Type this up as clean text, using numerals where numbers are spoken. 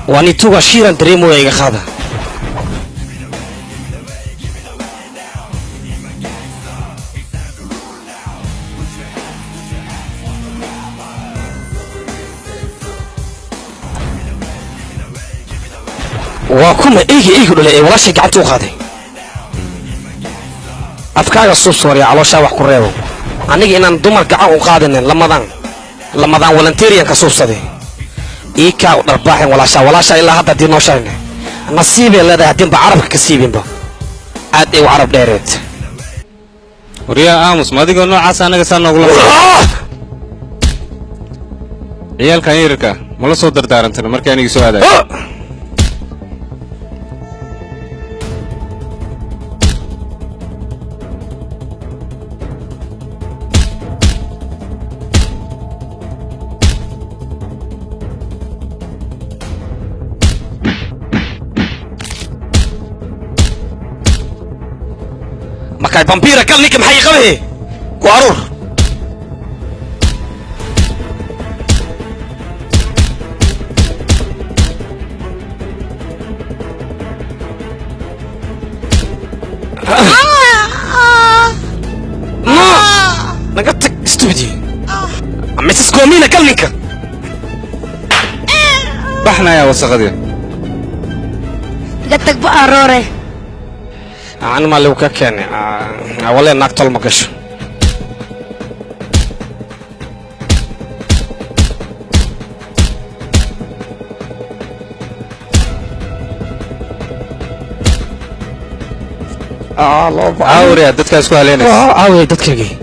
واني توغا شيران دريمو ايغا خادا وكما ايغا دوله ولا شي غعنتو قاداي afkaaga soo sooriya caloosha wax ku reebo aniga inaan dumar gacan u qaadanin lamadan volunteerian ka suubsaday ka dharbaaxin walaasha ilaa hadda diinoo sheegnay nasiibay leedahay hadii arabka ka siibinba aad ay arab dheereed wariya aamus madiga noocaas anaga saan noogu ciyaalkan yarka ma la soo dardaarantay markii aniga soo aaday مكاي بامبيرا قال لك محي قبه وارور نقطك استودي مسس كومينا قال لك بحنا يا وسخدي قلتك بقى روري أنا ما لو كان أولا نقتل مقش عاوري دتك اسكو هلينك عاوري دتكي